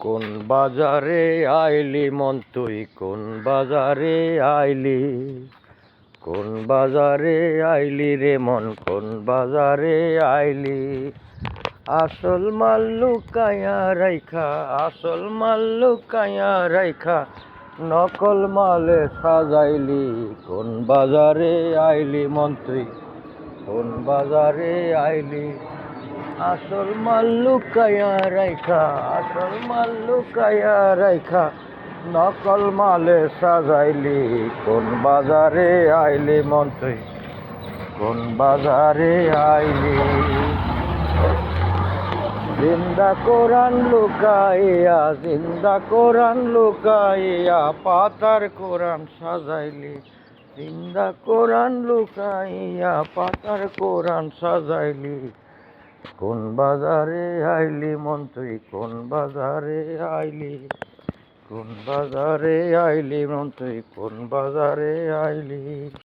কোন বাজারে আইলি মন তুই কোন বাজারে আইলি, কোন বাজারে আইলি রে মন কোন বাজারে আইলি। আসল মাল লুকাইয়া রাইখা, আসল মাল লুকাইয়া রাইখা, নকল মালে সাজাইলি। কোন বাজারে আইলি মন তুই কোন বাজারে আইলি। আসল মাল লুকাইয়া রাইখা, আসল মাল লুকাইয়া রাইখা, নকল মালে সাজাইলি। কোন বাজারে আইলি মন তুই কোন বাজারে আইলি। জিন্দা কোরআন লুকাইয়া, জিন্দা কোরআন লুকাইয়া, পাতার কোরআন সাজাইলি। জিন্দা কোরআন লুকাইয়া, পাতার কোরআন সাজাইলি। কোন বাজারে আইলি মন তুই কোন বাজারে আইলি, কোন বাজারে আইলি মন তুই কোন বাজারে আইলি।